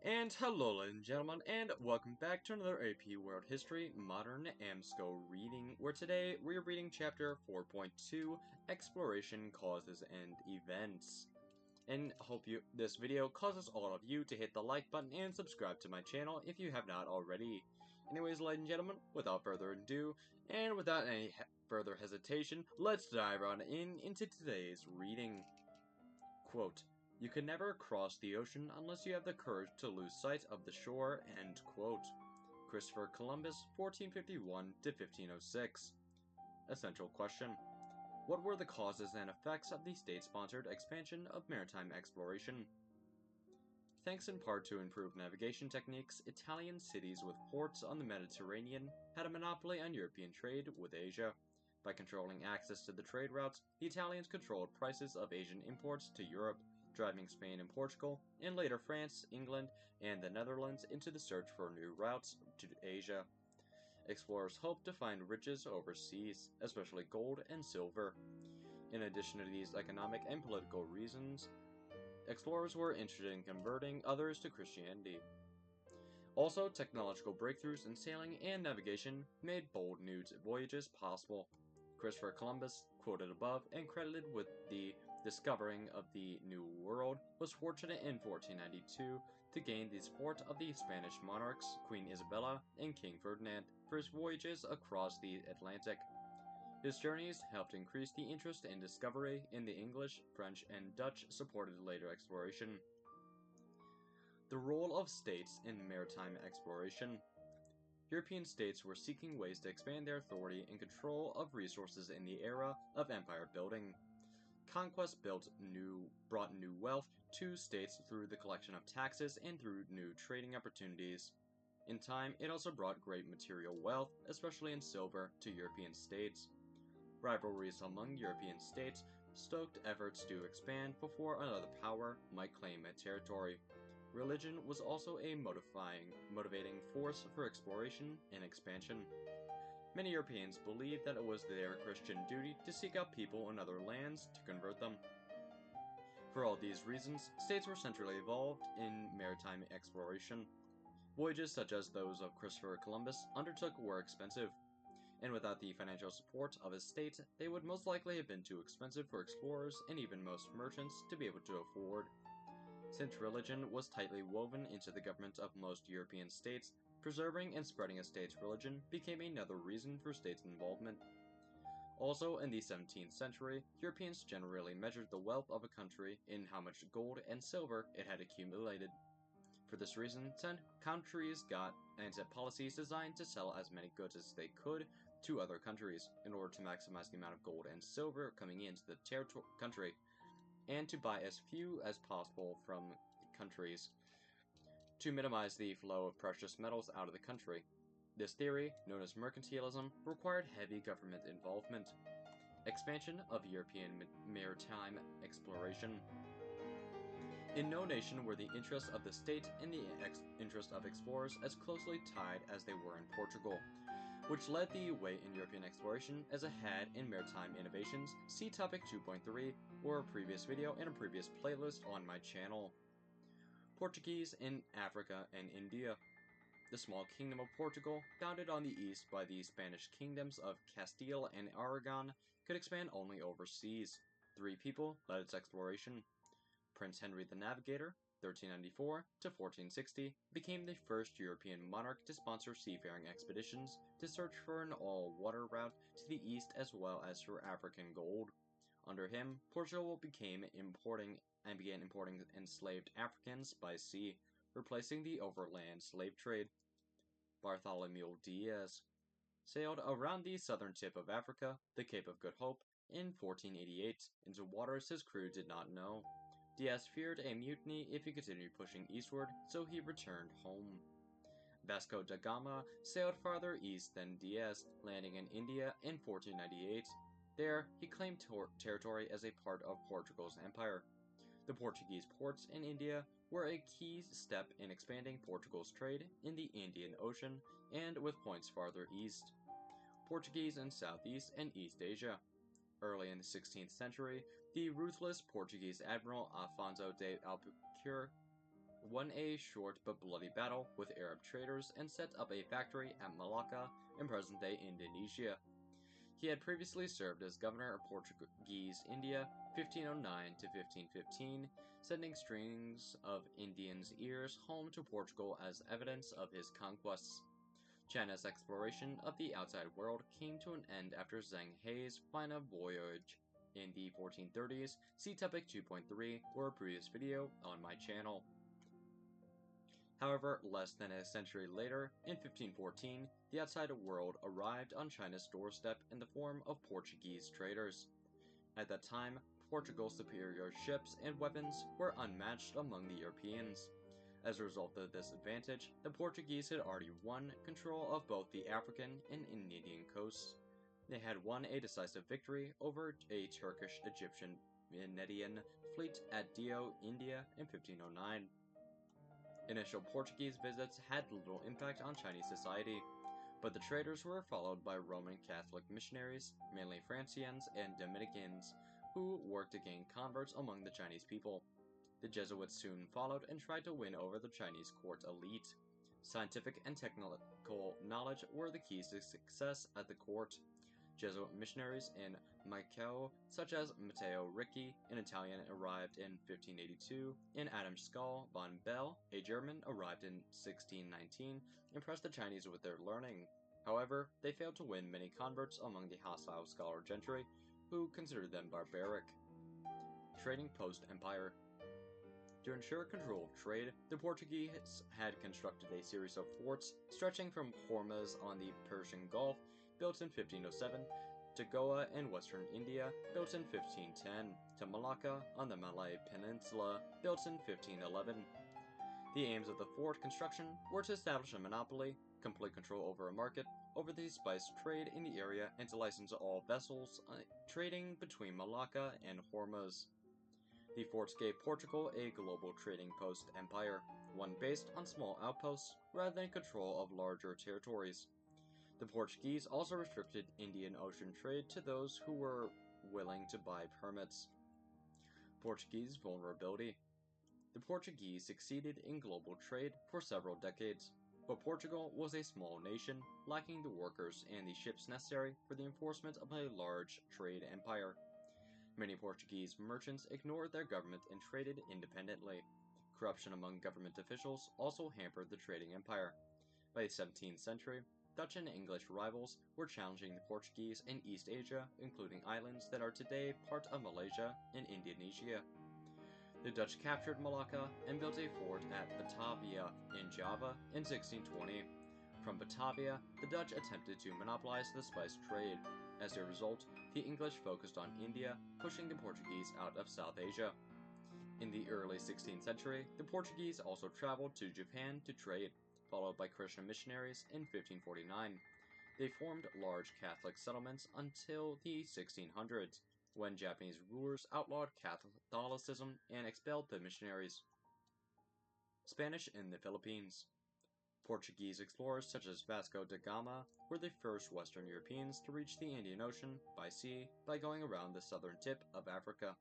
And hello ladies and gentlemen, and welcome back to another AP World History Modern AMSCO reading, where today we're reading Chapter 4.2, Exploration Causes and Events. And I hope this video causes all of you to hit the like button and subscribe to my channel if you have not already. Anyways, ladies and gentlemen, without further ado, and without any further hesitation, let's dive on into today's reading. Quote, "You can never cross the ocean unless you have the courage to lose sight of the shore," end quote. Christopher Columbus, 1451 to 1506. Essential question. What were the causes and effects of the state-sponsored expansion of maritime exploration? Thanks in part to improved navigation techniques, Italian cities with ports on the Mediterranean had a monopoly on European trade with Asia. By controlling access to the trade routes, the Italians controlled prices of Asian imports to Europe, driving Spain and Portugal, and later France, England, and the Netherlands into the search for new routes to Asia. Explorers hoped to find riches overseas, especially gold and silver. In addition to these economic and political reasons, explorers were interested in converting others to Christianity. Also, technological breakthroughs in sailing and navigation made bold new voyages possible. Christopher Columbus, quoted above and credited with the discovering of the New World, was fortunate in 1492 to gain the support of the Spanish monarchs, Queen Isabella and King Ferdinand, for his voyages across the Atlantic. His journeys helped increase the interest in discovery in the English, French, and Dutch supported later exploration. The role of states in maritime exploration. European states were seeking ways to expand their authority and control of resources in the era of empire building. Conquest brought new wealth to states through the collection of taxes and through new trading opportunities. In time, it also brought great material wealth, especially in silver, to European states. Rivalries among European states stoked efforts to expand before another power might claim a territory. Religion was also a motivating force for exploration and expansion. Many Europeans believed that it was their Christian duty to seek out people in other lands to convert them. For all these reasons, states were centrally involved in maritime exploration. Voyages such as those of Christopher Columbus undertook were expensive, and without the financial support of his state, they would most likely have been too expensive for explorers and even most merchants to be able to afford. Since religion was tightly woven into the government of most European states, preserving and spreading a state's religion became another reason for states' involvement. Also, in the 17th century, Europeans generally measured the wealth of a country in how much gold and silver it had accumulated. For this reason, countries got and set policies designed to sell as many goods as they could to other countries in order to maximize the amount of gold and silver coming into the country, and to buy as few as possible from countries to minimize the flow of precious metals out of the country. This theory, known as mercantilism, required heavy government involvement. Expansion of European maritime exploration. In no nation were the interests of the state and the interest of explorers as closely tied as they were in Portugal, which led the way in European exploration as ahead in maritime innovations. See topic 2.3 or a previous video and a previous playlist on my channel. Portuguese in Africa and India. The small kingdom of Portugal, founded on the east by the Spanish kingdoms of Castile and Aragon, could expand only overseas. 3 people led its exploration. Prince Henry the Navigator, 1394 to 1460, became the first European monarch to sponsor seafaring expeditions to search for an all-water route to the east as well as for African gold. Under him, Portugal began importing enslaved Africans by sea, replacing the overland slave trade. Bartholomew Diaz sailed around the southern tip of Africa, the Cape of Good Hope, in 1488, into waters his crew did not know. Diaz feared a mutiny if he continued pushing eastward, so he returned home. Vasco da Gama sailed farther east than Diaz, landing in India in 1498. There, he claimed territory as a part of Portugal's empire. The Portuguese ports in India were a key step in expanding Portugal's trade in the Indian Ocean and with points farther east. Portuguese in Southeast and East Asia. Early in the 16th century, the ruthless Portuguese admiral Afonso de Albuquerque won a short but bloody battle with Arab traders and set up a factory at Malacca in present-day Indonesia. He had previously served as governor of Portuguese India 1509 to 1515, sending strings of Indians' ears home to Portugal as evidence of his conquests. China's exploration of the outside world came to an end after Zheng He's final voyage in the 1430s. See topic 2.3 or a previous video on my channel. However, less than a century later, in 1514, the outside world arrived on China's doorstep in the form of Portuguese traders. At that time, Portugal's superior ships and weapons were unmatched among the Europeans. As a result of this advantage, the Portuguese had already won control of both the African and Indian coasts. They had won a decisive victory over a Turkish-Egyptian Venetian fleet at Dio, India in 1509. Initial Portuguese visits had little impact on Chinese society, but the traders were followed by Roman Catholic missionaries, mainly Franciscans and Dominicans, who worked to gain converts among the Chinese people. The Jesuits soon followed and tried to win over the Chinese court elite. Scientific and technical knowledge were the keys to success at the court. Jesuit missionaries in Macao, such as Matteo Ricci, an Italian, arrived in 1582, and AMSCO von Bell, a German, arrived in 1619, impressed the Chinese with their learning. However, they failed to win many converts among the hostile scholar gentry, who considered them barbaric. Trading post-empire. To ensure control of trade, the Portuguese had constructed a series of forts stretching from Hormuz on the Persian Gulf, built in 1507, to Goa in western India, built in 1510, to Malacca on the Malay Peninsula, built in 1511. The aims of the fort construction were to establish a monopoly, complete control over a market, over the spice trade in the area, and to license all vessels trading between Malacca and Hormuz. The forts gave Portugal a global trading post empire, one based on small outposts rather than control of larger territories. The Portuguese also restricted Indian Ocean trade to those who were willing to buy permits. Portuguese vulnerability. The Portuguese succeeded in global trade for several decades, but Portugal was a small nation, lacking the workers and the ships necessary for the enforcement of a large trade empire. Many Portuguese merchants ignored their government and traded independently. Corruption among government officials also hampered the trading empire. By the 17th century, Dutch and English rivals were challenging the Portuguese in East Asia, including islands that are today part of Malaysia and Indonesia. The Dutch captured Malacca and built a fort at Batavia in Java in 1620. From Batavia, the Dutch attempted to monopolize the spice trade. As a result, the English focused on India, pushing the Portuguese out of South Asia. In the early 16th century, the Portuguese also traveled to Japan to trade, followed by Christian missionaries in 1549. They formed large Catholic settlements until the 1600s, when Japanese rulers outlawed Catholicism and expelled the missionaries. Spanish in the Philippines. Portuguese explorers such as Vasco da Gama were the first Western Europeans to reach the Indian Ocean by sea by going around the southern tip of Africa.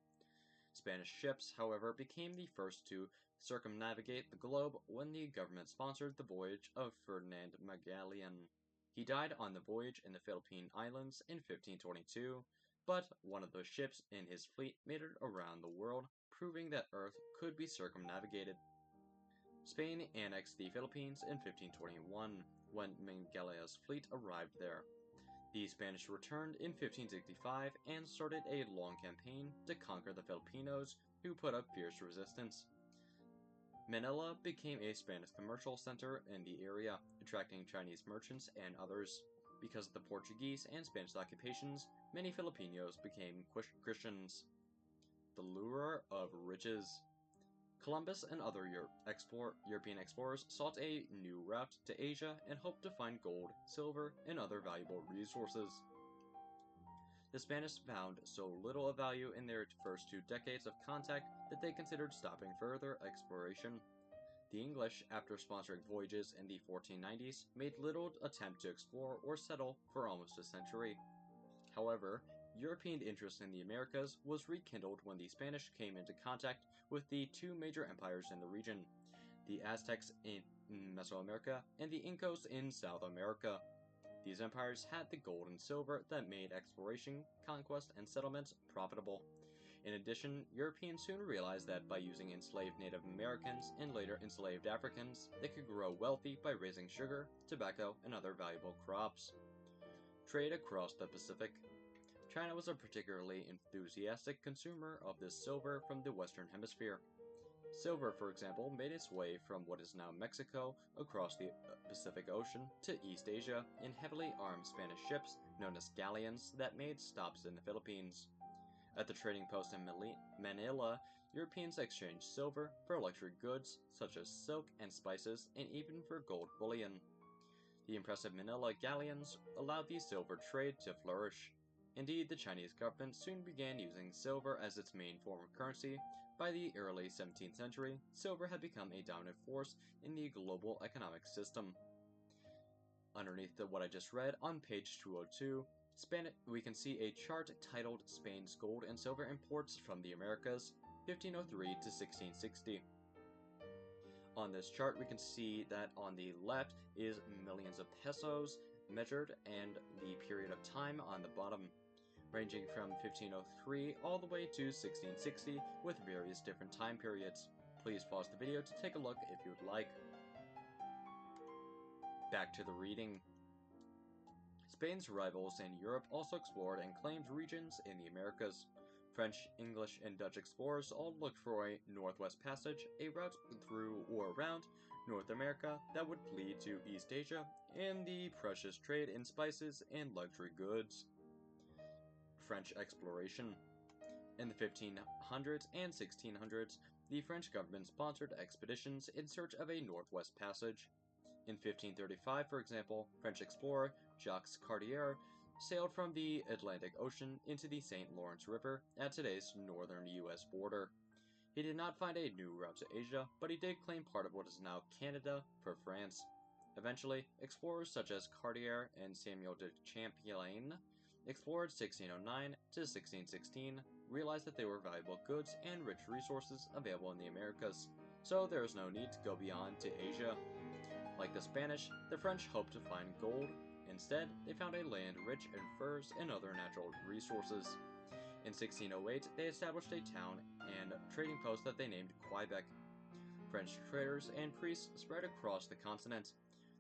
Spanish ships, however, became the first to circumnavigate the globe when the government sponsored the voyage of Ferdinand Magellan. He died on the voyage in the Philippine Islands in 1522, but one of those ships in his fleet made it around the world, proving that Earth could be circumnavigated. Spain annexed the Philippines in 1521, when Magellan's fleet arrived there. The Spanish returned in 1565 and started a long campaign to conquer the Filipinos, who put up fierce resistance. Manila became a Spanish commercial center in the area, attracting Chinese merchants and others. Because of the Portuguese and Spanish occupations, many Filipinos became Christians. The lure of riches. Columbus and other European explorers sought a new route to Asia and hoped to find gold, silver, and other valuable resources. The Spanish found so little of value in their first 2 decades of contact that they considered stopping further exploration. The English, after sponsoring voyages in the 1490s, made little attempt to explore or settle for almost a century. However, European interest in the Americas was rekindled when the Spanish came into contact with the 2 major empires in the region, the Aztecs in Mesoamerica, and the Incas in South America. These empires had the gold and silver that made exploration, conquest, and settlement profitable. In addition, Europeans soon realized that by using enslaved Native Americans and later enslaved Africans, they could grow wealthy by raising sugar, tobacco, and other valuable crops. Trade across the Pacific. China was a particularly enthusiastic consumer of this silver from the Western Hemisphere. Silver, for example, made its way from what is now Mexico across the Pacific Ocean to East Asia in heavily armed Spanish ships known as galleons that made stops in the Philippines. At the trading post in Manila, Europeans exchanged silver for luxury goods such as silk and spices, and even for gold bullion. The impressive Manila galleons allowed the silver trade to flourish. Indeed, the Chinese government soon began using silver as its main form of currency. By the early 17th century, silver had become a dominant force in the global economic system. Underneath what I just read, on page 202, we can see a chart titled Spain's Gold and Silver Imports from the Americas, 1503 to 1660. On this chart, we can see that on the left is millions of pesos measured and the period of time on the bottom, ranging from 1503 all the way to 1660 with various different time periods. Please pause the video to take a look if you would like. Back to the reading. Spain's rivals in Europe also explored and claimed regions in the Americas. French, English, and Dutch explorers all looked for a Northwest Passage, a route through or around North America that would lead to East Asia and the precious trade in spices and luxury goods. French exploration. In the 1500s and 1600s, the French government sponsored expeditions in search of a Northwest Passage. In 1535, for example, French explorer Jacques Cartier sailed from the Atlantic Ocean into the St. Lawrence River at today's northern U.S. border. He did not find a new route to Asia, but he did claim part of what is now Canada for France. Eventually, explorers such as Cartier and Samuel de Champlain explored 1609 to 1616, realized that there were valuable goods and rich resources available in the Americas, so there is no need to go beyond to Asia. Like the Spanish, the French hoped to find gold. Instead, they found a land rich in furs and other natural resources. In 1608, they established a town and trading post that they named Quebec. French traders and priests spread across the continent.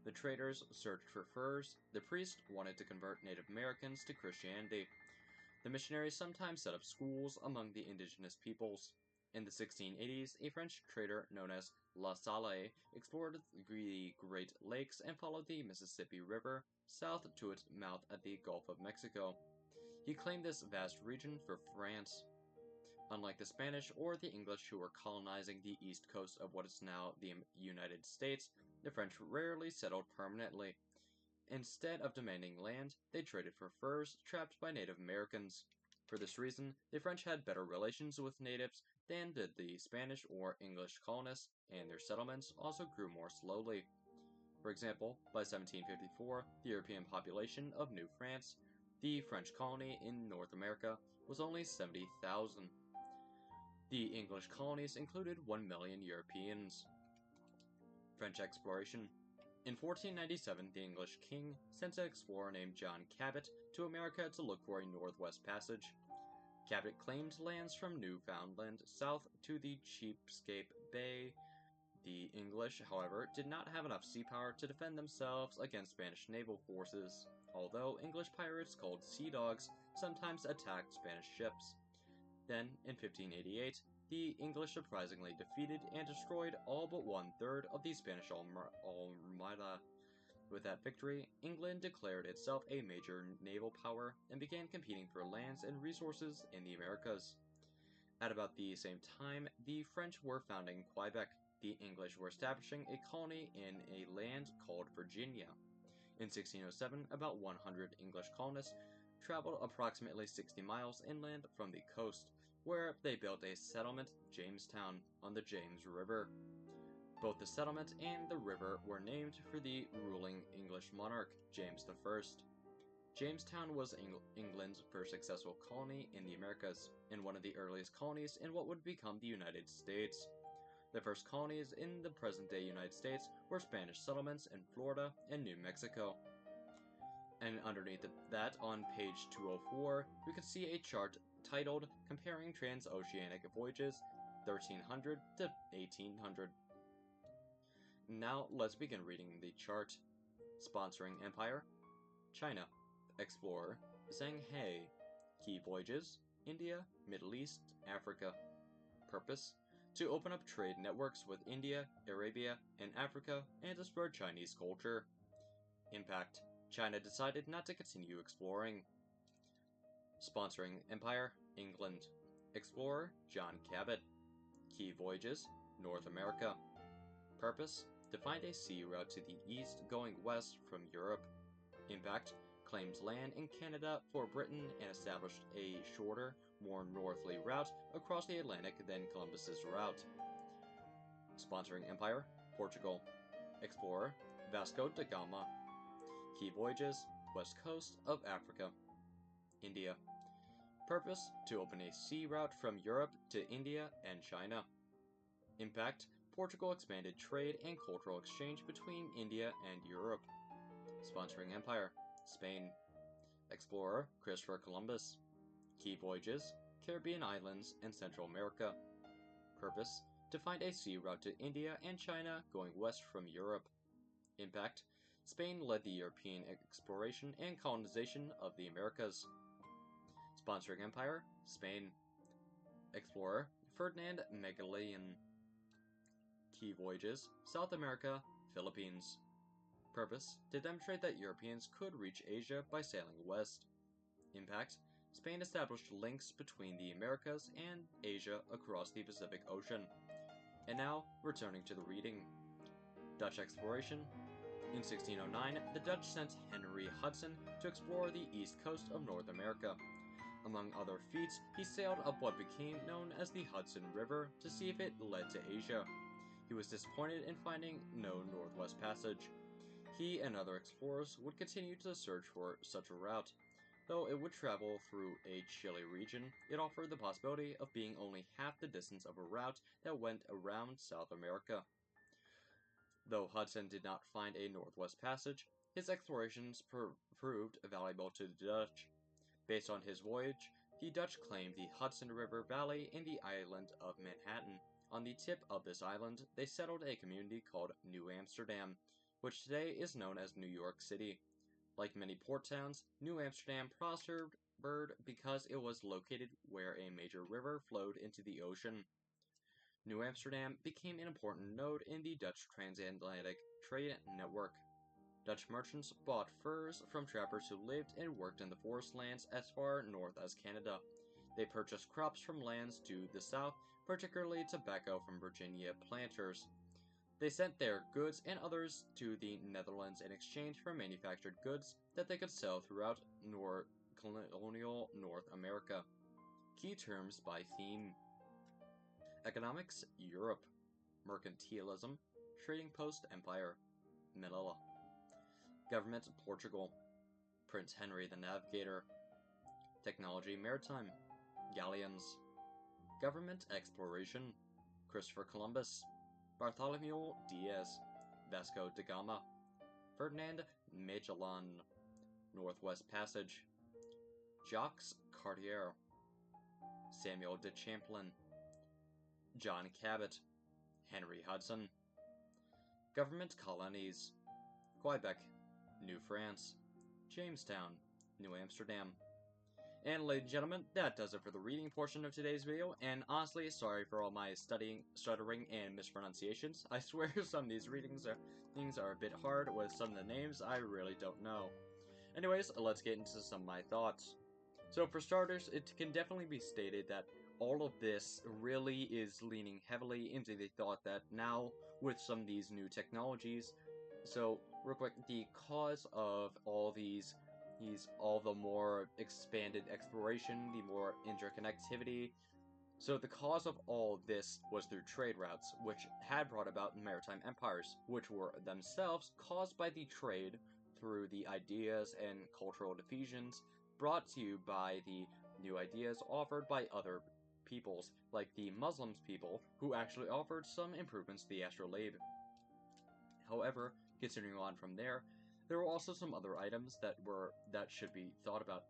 The traders searched for furs. The priests wanted to convert Native Americans to Christianity. The missionaries sometimes set up schools among the indigenous peoples. In the 1680s, a French trader known as La Salle explored the Great Lakes and followed the Mississippi River south to its mouth at the Gulf of Mexico. He claimed this vast region for France. Unlike the Spanish or the English who were colonizing the east coast of what is now the United States, the French rarely settled permanently. Instead of demanding land, they traded for furs trapped by Native Americans. For this reason, the French had better relations with natives than did the Spanish or English colonists, and their settlements also grew more slowly. For example, by 1754, the European population of New France, the French colony in North America, was only 70,000. The English colonies included 1 million Europeans. French exploration. In 1497, the English king sent an explorer named John Cabot to America to look for a Northwest Passage. Cabot claimed lands from Newfoundland south to the Cheapscape Bay. The English, however, did not have enough sea power to defend themselves against Spanish naval forces, although English pirates called Sea Dogs sometimes attacked Spanish ships. Then, in 1588, the English surprisingly defeated and destroyed all but 1/3 of the Spanish Armada. With that victory, England declared itself a major naval power and began competing for lands and resources in the Americas. At about the same time, the French were founding Quebec. The English were establishing a colony in a land called Virginia. In 1607, about 100 English colonists traveled approximately 60 miles inland from the coast, where they built a settlement, Jamestown, on the James River. Both the settlement and the river were named for the ruling English monarch, James I. Jamestown was England's first successful colony in the Americas, and one of the earliest colonies in what would become the United States. The first colonies in the present-day United States were Spanish settlements in Florida and New Mexico. And underneath that, on page 204, we can see a chart titled Comparing Transoceanic Voyages 1300 to 1800. Now, let's begin reading the chart. Sponsoring empire: China. Explorer: Zheng He. Key voyages: India, Middle East, Africa. Purpose: to open up trade networks with India, Arabia, and Africa, and to spread Chinese culture. Impact: China decided not to continue exploring. Sponsoring empire: England. Explorer: John Cabot. Key voyages: North America. Purpose: to find a sea route to the east going west from Europe. Impact: claimed land in Canada for Britain and established a shorter, more northerly route across the Atlantic than Columbus's route. Sponsoring empire: Portugal. Explorer: Vasco da Gama. Key voyages: west coast of Africa. India. Purpose: to open a sea route from Europe to India and China. Impact: Portugal expanded trade and cultural exchange between India and Europe. Sponsoring empire: Spain. Explorer: Christopher Columbus. Key voyages: Caribbean islands and Central America. Purpose: to find a sea route to India and China going west from Europe. Impact: Spain led the European exploration and colonization of the Americas. Sponsoring empire: Spain. Explorer: Ferdinand Magellan. Key voyages: South America, Philippines. Purpose: to demonstrate that Europeans could reach Asia by sailing west. Impact: Spain established links between the Americas and Asia across the Pacific Ocean. And now, returning to the reading. Dutch exploration. In 1609, the Dutch sent Henry Hudson to explore the east coast of North America. Among other feats, he sailed up what became known as the Hudson River to see if it led to Asia. He was disappointed in finding no Northwest Passage. He and other explorers would continue to search for such a route. Though it would travel through a chilly region, it offered the possibility of being only half the distance of a route that went around South America. Though Hudson did not find a Northwest Passage, his explorations proved valuable to the Dutch. Based on his voyage, the Dutch claimed the Hudson River Valley in the island of Manhattan. On the tip of this island, they settled a community called New Amsterdam, which today is known as New York City. Like many port towns, New Amsterdam prospered because it was located where a major river flowed into the ocean. New Amsterdam became an important node in the Dutch transatlantic trade network. Dutch merchants bought furs from trappers who lived and worked in the forest lands as far north as Canada. They purchased crops from lands to the south, particularly tobacco from Virginia planters. They sent their goods and others to the Netherlands in exchange for manufactured goods that they could sell throughout colonial North America. Key terms by theme. Economics: Europe. Mercantilism: Trading Post Empire, Manila. Government: Portugal. Prince Henry the Navigator. Technology: Maritime, galleons. Government: Exploration: Christopher Columbus, Bartholomew Diaz, Vasco da Gama, Ferdinand Magellan. Northwest Passage: Jacques Cartier, Samuel de Champlain, John Cabot, Henry Hudson. Government colonies: Quebec, New France, Jamestown, New Amsterdam. And ladies and gentlemen, that does it for the reading portion of today's video, and honestly, sorry for all my stuttering, and mispronunciations. I swear some of these things are a bit hard with some of the names I really don't know. Anyways, let's get into some of my thoughts. So for starters, it can definitely be stated that all of this really is leaning heavily into the thought that now, with some of these new technologies, so real quick, the cause of all all the more expanded exploration, the more interconnectivity, so the cause of all this was through trade routes, which had brought about maritime empires, which were themselves caused by the trade through the ideas and cultural diffusions brought to you by the new ideas offered by other peoples, like the Muslims people, who actually offered some improvements to the astrolabe. However, continuing on from there were also some other items that should be thought about.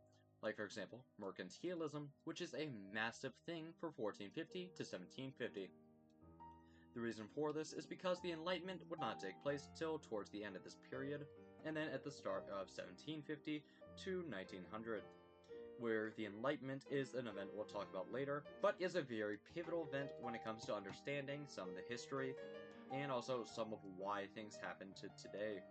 Like, for example, mercantilism, which is a massive thing for 1450 to 1750. The reason for this is because the Enlightenment would not take place till towards the end of this period, and then at the start of 1750 to 1900, where the Enlightenment is an event we'll talk about later, but is a very pivotal event when it comes to understanding some of the history, and also some of why things happen to today.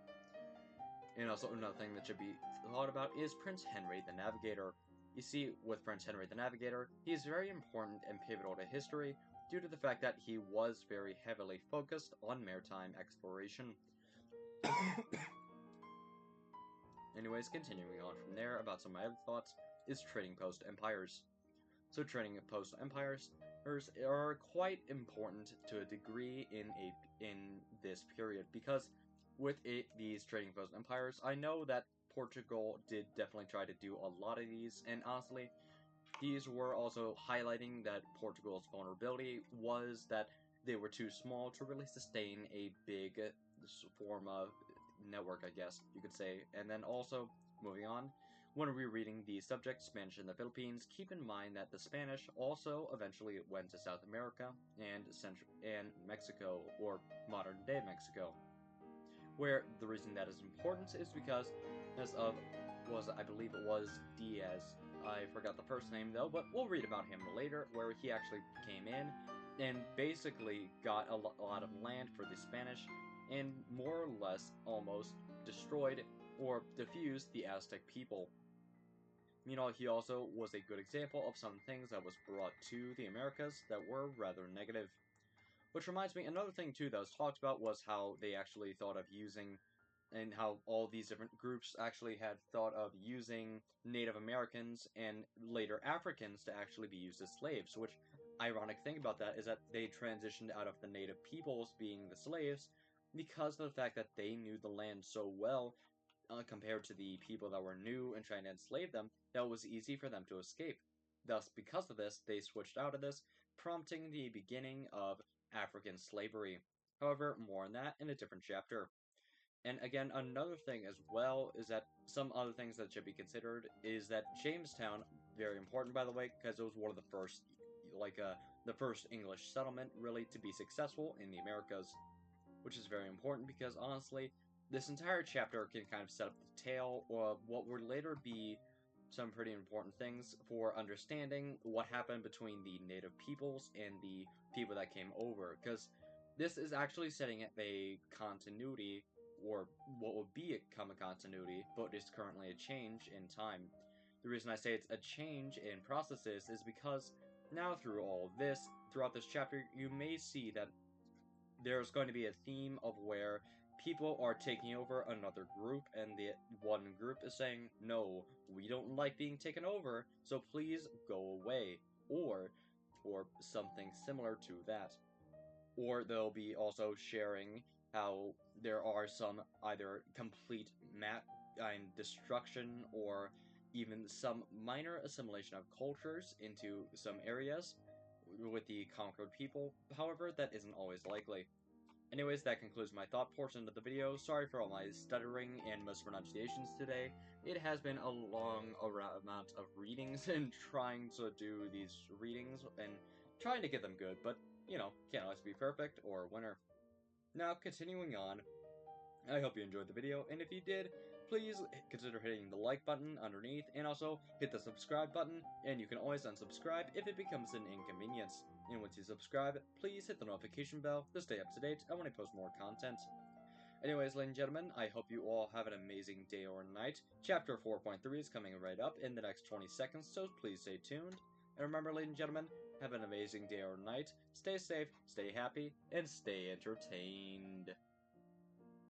And also another thing that should be thought about is Prince Henry the Navigator. You see, with Prince Henry the Navigator, he is very important and pivotal to history due to the fact that he was very heavily focused on maritime exploration. Anyways, continuing on from there about some of my other thoughts is trading post empires. So trading post empires are quite important to a degree in this period because with these trading post empires, I know that Portugal did definitely try to do a lot of these, and honestly, these were also highlighting that Portugal's vulnerability was that they were too small to really sustain a big form of network, I guess you could say. And then also, moving on, when rereading the subject Spanish in the Philippines, keep in mind that the Spanish also eventually went to South America and Mexico, or modern-day Mexico. Where the reason that is important is because I believe it was Diaz. I forgot the first name though, but we'll read about him later, where he actually came in and basically got a lot of land for the Spanish and more or less almost destroyed or diffused the Aztec people. Meanwhile, he also was a good example of some things that was brought to the Americas that were rather negative. Which reminds me, another thing too that was talked about was how they actually thought of using, and how all these different groups actually had thought of using Native Americans and later Africans to actually be used as slaves, which ironic thing about that is that they transitioned out of the native peoples being the slaves because of the fact that they knew the land so well compared to the people that were new and trying to enslave them, that it was easy for them to escape. Thus, because of this, they switched out of this, prompting the beginning of African slavery. However, more on that in a different chapter. And again, another thing as well is that some other things that should be considered is that Jamestown, very important by the way, because it was one of the first, the first English settlement really to be successful in the Americas, which is very important because honestly, this entire chapter can kind of set up the tale of what would later be some pretty important things for understanding what happened between the native peoples and the people that came over, because this is actually setting up a continuity, or what would become a continuity, but is currently a change in time. The reason I say it's a change in processes is because now throughout this chapter, you may see that there's going to be a theme of where people are taking over another group, and the one group is saying, no, we don't like being taken over, so please go away, or something similar to that. Or they'll be also sharing how there are some either complete destruction, or even some minor assimilation of cultures into some areas with the conquered people. However, that isn't always likely. Anyways, that concludes my thought portion of the video. Sorry for all my stuttering and mispronunciations today. It has been a long amount of readings and trying to do these readings and trying to get them good, but, you know, can't always be perfect or a winner. Now, continuing on, I hope you enjoyed the video, and if you did, please consider hitting the like button underneath, and also hit the subscribe button, and you can always unsubscribe if it becomes an inconvenience. And once you subscribe, please hit the notification bell to stay up to date when I post more content. Anyways, ladies and gentlemen, I hope you all have an amazing day or night. Chapter 4.3 is coming right up in the next 20 seconds, so please stay tuned. And remember, ladies and gentlemen, have an amazing day or night. Stay safe, stay happy, and stay entertained.